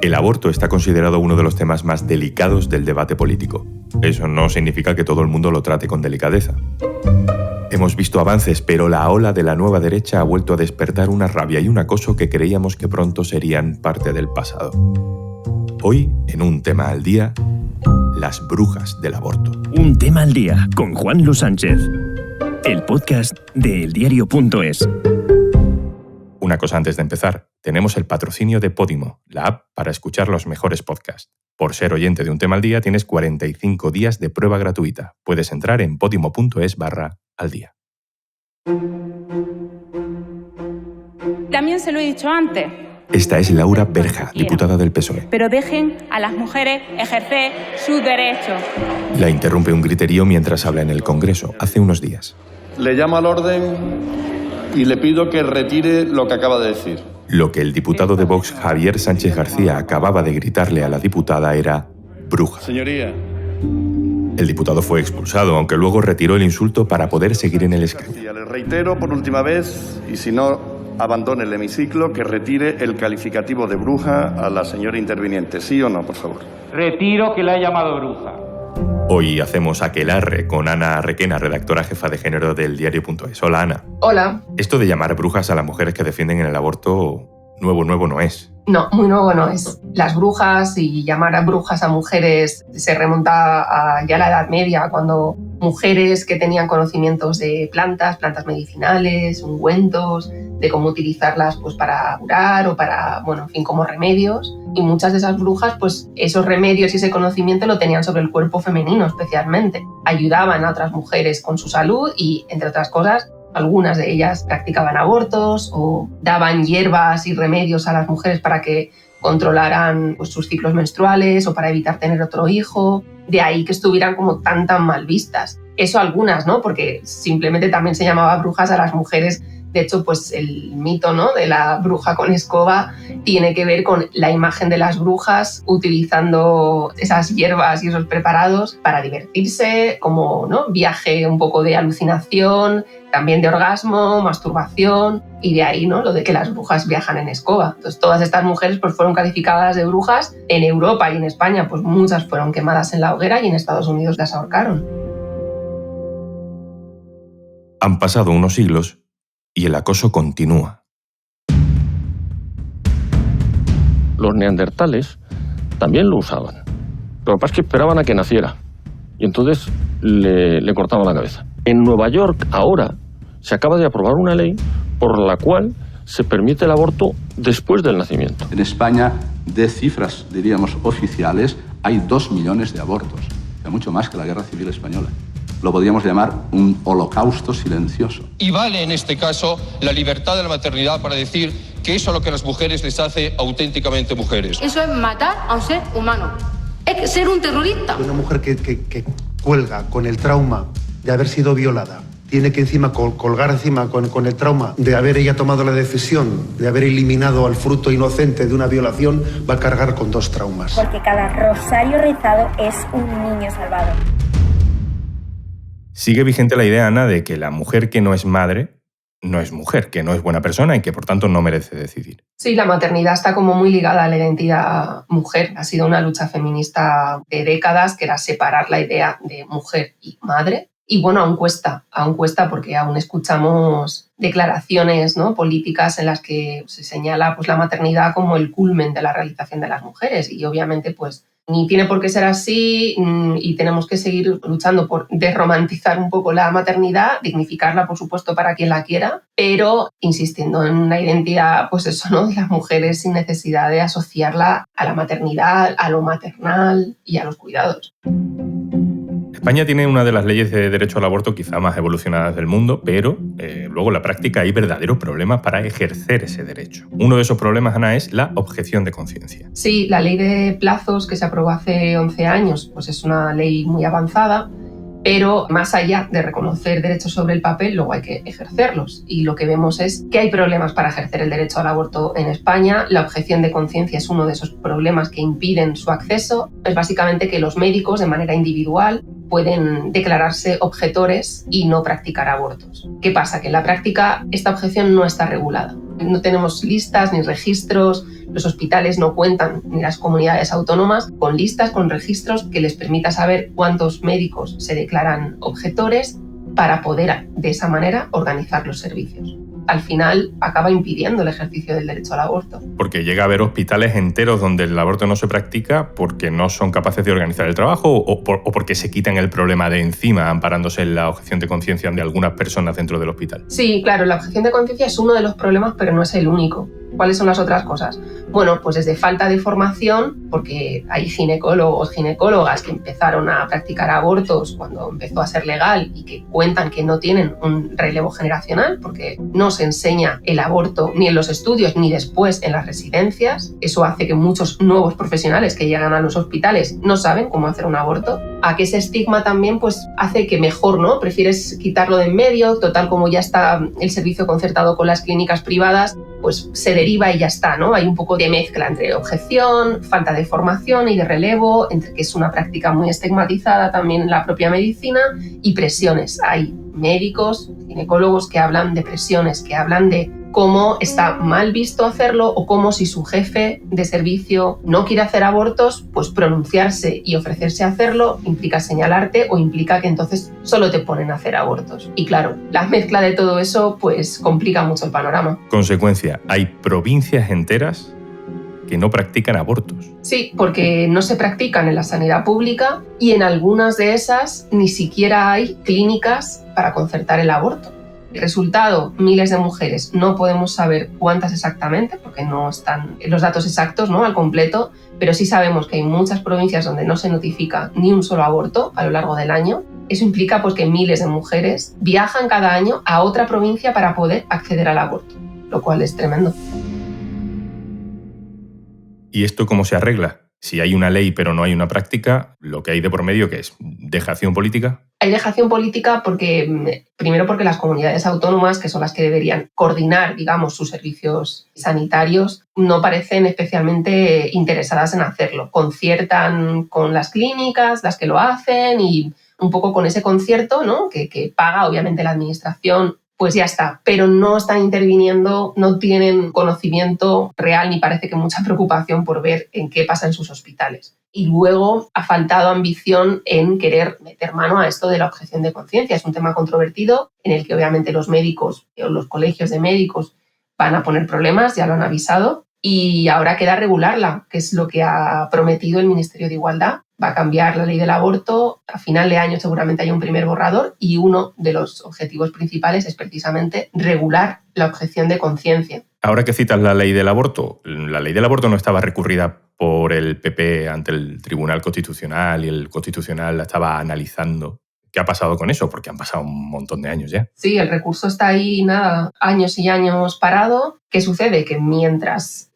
El aborto está considerado uno de los temas más delicados del debate político. Eso no significa que todo el mundo lo trate con delicadeza. Hemos visto avances, pero la ola de la nueva derecha ha vuelto a despertar una rabia y un acoso que creíamos que pronto serían parte del pasado. Hoy, en Un Tema al Día, las brujas del aborto. Un Tema al Día con Juan Luis Sánchez, el podcast de eldiario.es. Una cosa antes de empezar, tenemos el patrocinio de Podimo, la app para escuchar los mejores podcasts. Por ser oyente de Un Tema al Día tienes 45 días de prueba gratuita. Puedes entrar en podimo.es/aldía. También se lo he dicho antes. Esta es Laura Berja, diputada del PSOE. Pero dejen a las mujeres ejercer sus derechos. La interrumpe un griterío mientras habla en el Congreso, hace unos días. Le llamo al orden y le pido que retire lo que acaba de decir. Lo que el diputado de Vox, Javier Sánchez García, acababa de gritarle a la diputada era bruja. Señoría. El diputado fue expulsado, aunque luego retiró el insulto para poder seguir en el escaño. Le reitero por última vez, y si no, abandone el hemiciclo, que retire el calificativo de bruja a la señora interviniente. ¿Sí o no, por favor? Retiro que la he llamado bruja. Hoy hacemos aquelarre con Ana Requena, redactora jefa de género del diario.es. Hola, Ana. Hola. Esto de llamar brujas a las mujeres que defienden el aborto, nuevo no es. No, muy nuevo no es. Las brujas y llamar a brujas a mujeres se remonta a ya la Edad Media, cuando mujeres que tenían conocimientos de plantas medicinales, ungüentos, de cómo utilizarlas pues para curar o para, como remedios. Y muchas de esas brujas, pues esos remedios y ese conocimiento lo tenían sobre el cuerpo femenino especialmente. Ayudaban a otras mujeres con su salud y, entre otras cosas, algunas de ellas practicaban abortos o daban hierbas y remedios a las mujeres para que controlaran pues, sus ciclos menstruales o para evitar tener otro hijo. De ahí que estuvieran como tan mal vistas. Eso algunas, ¿no? Porque simplemente también se llamaba brujas a las mujeres. De hecho, pues el mito, ¿no?, de la bruja con escoba tiene que ver con la imagen de las brujas utilizando esas hierbas y esos preparados para divertirse, como, ¿no?, viaje un poco de alucinación, también de orgasmo, masturbación, y de ahí, ¿no?, lo de que las brujas viajan en escoba. Entonces, todas estas mujeres pues fueron calificadas de brujas. En Europa y en España, pues muchas fueron quemadas en la hoguera y en Estados Unidos las ahorcaron. Han pasado unos siglos y el acoso continúa. Los neandertales también lo usaban. Lo que pasa es que esperaban a que naciera y entonces le cortaban la cabeza. En Nueva York ahora se acaba de aprobar una ley por la cual se permite el aborto después del nacimiento. En España, de cifras, diríamos, oficiales, hay 2 millones de abortos. O sea, mucho más que la Guerra Civil Española. Lo podríamos llamar un holocausto silencioso. Y vale en este caso la libertad de la maternidad para decir que eso es lo que a las mujeres les hace auténticamente mujeres. Eso es matar a un ser humano. Es ser un terrorista. Una mujer que cuelga con el trauma de haber sido violada, tiene que encima colgar encima con el trauma de haber ella tomado la decisión de haber eliminado al fruto inocente de una violación, va a cargar con 2 traumas. Porque cada rosario rezado es un niño salvado. Sigue vigente la idea, Ana, de que la mujer que no es madre no es mujer, que no es buena persona y que por tanto no merece decidir. Sí, la maternidad está como muy ligada a la identidad mujer. Ha sido una lucha feminista de décadas, que era separar la idea de mujer y madre. Y bueno, aún cuesta porque aún escuchamos declaraciones, ¿no?, políticas en las que se señala pues, la maternidad como el culmen de la realización de las mujeres. Y obviamente pues ni tiene por qué ser así y tenemos que seguir luchando por desromantizar un poco la maternidad, dignificarla, por supuesto, para quien la quiera, pero insistiendo en una identidad, pues eso, ¿no?, de las mujeres sin necesidad de asociarla a la maternidad, a lo maternal y a los cuidados. España tiene una de las leyes de derecho al aborto quizá más evolucionadas del mundo, pero luego en la práctica hay verdaderos problemas para ejercer ese derecho. Uno de esos problemas, Ana, es la objeción de conciencia. Sí, la ley de plazos que se aprobó hace 11 años pues es una ley muy avanzada, pero más allá de reconocer derechos sobre el papel, luego hay que ejercerlos. Y lo que vemos es que hay problemas para ejercer el derecho al aborto en España. La objeción de conciencia es uno de esos problemas que impiden su acceso. Es básicamente que los médicos, de manera individual, pueden declararse objetores y no practicar abortos. ¿Qué pasa? Que en la práctica esta objeción no está regulada. No tenemos listas ni registros, los hospitales no cuentan, ni las comunidades autónomas, con listas, con registros que les permita saber cuántos médicos se declaran objetores para poder, de esa manera, organizar los servicios. Al final acaba impidiendo el ejercicio del derecho al aborto. Porque llega a haber hospitales enteros donde el aborto no se practica porque no son capaces de organizar el trabajo o porque se quitan el problema de encima amparándose en la objeción de conciencia de algunas personas dentro del hospital. Sí, claro, la objeción de conciencia es uno de los problemas, pero no es el único. ¿Cuáles son las otras cosas? Bueno, pues desde falta de formación, porque hay ginecólogos, ginecólogas que empezaron a practicar abortos cuando empezó a ser legal y que cuentan que no tienen un relevo generacional porque no se enseña el aborto ni en los estudios ni después en las residencias. Eso hace que muchos nuevos profesionales que llegan a los hospitales no saben cómo hacer un aborto. A que ese estigma también pues hace que mejor, ¿no? Prefieres quitarlo de en medio, total como ya está el servicio concertado con las clínicas privadas, pues se deriva y ya está, ¿no? Hay un poco de mezcla entre objeción, falta de formación y de relevo, entre que es una práctica muy estigmatizada también en la propia medicina y presiones. Hay médicos, ginecólogos que hablan de presiones, que hablan de cómo está mal visto hacerlo o cómo si su jefe de servicio no quiere hacer abortos, pues pronunciarse y ofrecerse a hacerlo implica señalarte o implica que entonces solo te ponen a hacer abortos. Y claro, la mezcla de todo eso pues complica mucho el panorama. Consecuencia, hay provincias enteras que no practican abortos. Sí, porque no se practican en la sanidad pública y en algunas de esas ni siquiera hay clínicas para concertar el aborto. El resultado, miles de mujeres. No podemos saber cuántas exactamente, porque no están los datos exactos, ¿no?, al completo, pero sí sabemos que hay muchas provincias donde no se notifica ni un solo aborto a lo largo del año. Eso implica pues, que miles de mujeres viajan cada año a otra provincia para poder acceder al aborto, lo cual es tremendo. ¿Y esto cómo se arregla? Si hay una ley pero no hay una práctica, lo que hay de por medio, ¿qué es? ¿Dejación política? Hay dejación política primero porque las comunidades autónomas, que son las que deberían coordinar, digamos, sus servicios sanitarios, no parecen especialmente interesadas en hacerlo. Conciertan con las clínicas, las que lo hacen, y un poco con ese concierto, ¿no?, que paga obviamente la administración, pues ya está, pero no están interviniendo, no tienen conocimiento real ni parece que mucha preocupación por ver en qué pasa en sus hospitales. Y luego ha faltado ambición en querer meter mano a esto de la objeción de conciencia. Es un tema controvertido en el que obviamente los médicos o los colegios de médicos van a poner problemas, ya lo han avisado, y ahora queda regularla, que es lo que ha prometido el Ministerio de Igualdad. Va a cambiar la ley del aborto, a final de año seguramente hay un primer borrador y uno de los objetivos principales es precisamente regular la objeción de conciencia. Ahora que citas la ley del aborto no estaba recurrida por el PP ante el Tribunal Constitucional y el Constitucional la estaba analizando. ¿Qué ha pasado con eso? Porque han pasado un montón de años ya. Sí, el recurso está ahí, años y años parado. ¿Qué sucede? Que mientras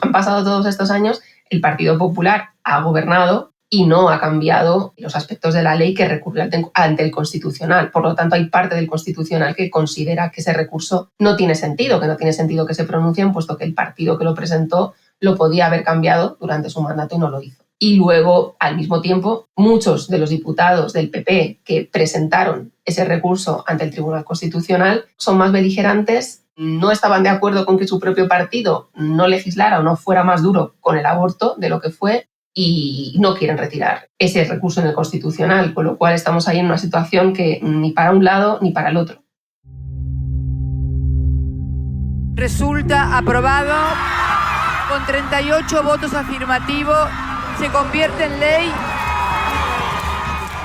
han pasado todos estos años, el Partido Popular ha gobernado y no ha cambiado los aspectos de la ley que recurrió ante el Constitucional. Por lo tanto, hay parte del Constitucional que considera que ese recurso no tiene sentido, que no tiene sentido que se pronuncien, puesto que el partido que lo presentó lo podía haber cambiado durante su mandato y no lo hizo. Y luego, al mismo tiempo, muchos de los diputados del PP que presentaron ese recurso ante el Tribunal Constitucional son más beligerantes, no estaban de acuerdo con que su propio partido no legislara o no fuera más duro con el aborto de lo que fue y no quieren retirar ese recurso en el Constitucional, con lo cual estamos ahí en una situación que ni para un lado ni para el otro. Resulta aprobado con 38 votos afirmativos. Se convierte en ley.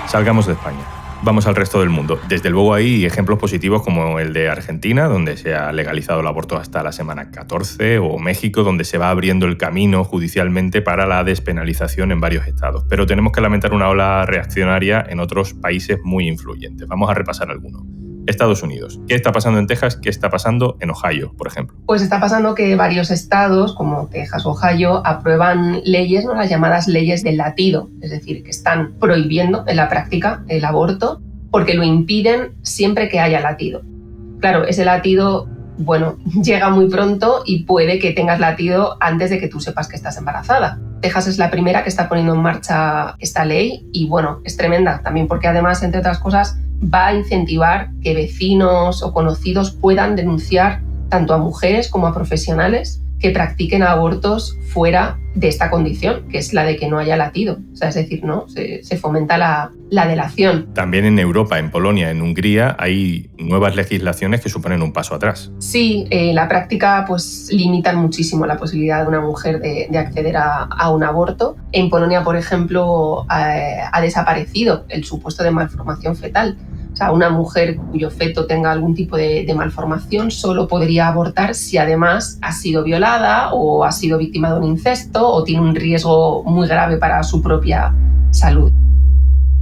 Salgamos de España. Vamos al resto del mundo. Desde luego hay ejemplos positivos como el de Argentina, donde se ha legalizado el aborto hasta la semana 14, o México, donde se va abriendo el camino judicialmente para la despenalización en varios estados. Pero tenemos que lamentar una ola reaccionaria en otros países muy influyentes. Vamos a repasar algunos. Estados Unidos. ¿Qué está pasando en Texas? ¿Qué está pasando en Ohio, por ejemplo? Pues está pasando que varios estados, como Texas o Ohio, aprueban leyes, ¿no?, las llamadas leyes del latido, es decir, que están prohibiendo en la práctica el aborto porque lo impiden siempre que haya latido. Claro, ese latido, llega muy pronto y puede que tengas latido antes de que tú sepas que estás embarazada. Texas es la primera que está poniendo en marcha esta ley y, es tremenda también porque además, entre otras cosas, va a incentivar que vecinos o conocidos puedan denunciar tanto a mujeres como a profesionales que practiquen abortos fuera de esta condición, que es la de que no haya latido. O sea, es decir, ¿no? Se fomenta la delación. También en Europa, en Polonia, en Hungría, hay nuevas legislaciones que suponen un paso atrás. Sí, la práctica pues limitan muchísimo la posibilidad de una mujer de acceder a un aborto. En Polonia, por ejemplo, ha desaparecido el supuesto de malformación fetal. O sea, una mujer cuyo feto tenga algún tipo de malformación solo podría abortar si además ha sido violada o ha sido víctima de un incesto o tiene un riesgo muy grave para su propia salud.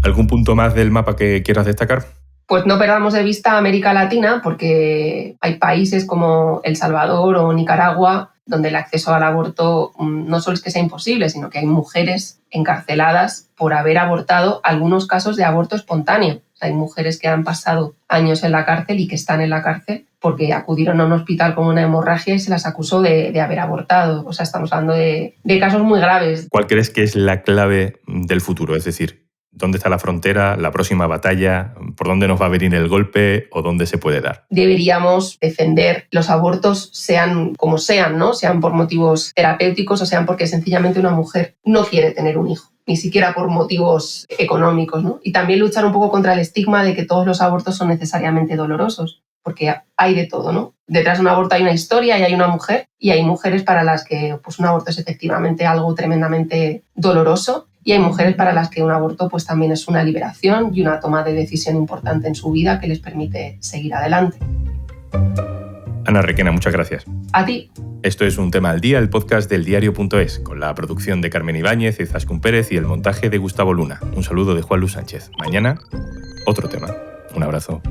¿Algún punto más del mapa que quieras destacar? Pues no perdamos de vista América Latina, porque hay países como El Salvador o Nicaragua donde el acceso al aborto no solo es que sea imposible, sino que hay mujeres encarceladas por haber abortado, algunos casos de aborto espontáneo. O sea, hay mujeres que han pasado años en la cárcel y que están en la cárcel porque acudieron a un hospital con una hemorragia y se las acusó de haber abortado. O sea, estamos hablando de casos muy graves. ¿Cuál crees que es la clave del futuro? Es decir, ¿dónde está la frontera, la próxima batalla? ¿Por dónde nos va a venir el golpe o dónde se puede dar? Deberíamos defender los abortos sean como sean, ¿no? Sean por motivos terapéuticos o sean porque sencillamente una mujer no quiere tener un hijo, ni siquiera por motivos económicos, ¿no? Y también luchar un poco contra el estigma de que todos los abortos son necesariamente dolorosos, porque hay de todo, ¿no? Detrás de un aborto hay una historia y hay una mujer, y hay mujeres para las que pues, un aborto es efectivamente algo tremendamente doloroso, y hay mujeres para las que un aborto pues, también es una liberación y una toma de decisión importante en su vida que les permite seguir adelante. Ana Requena, muchas gracias. A ti. Esto es Un Tema al Día, el podcast del diario.es, con la producción de Carmen Ibáñez, Izaskun Pérez y el montaje de Gustavo Luna. Un saludo de Juan Luis Sánchez. Mañana, otro tema. Un abrazo.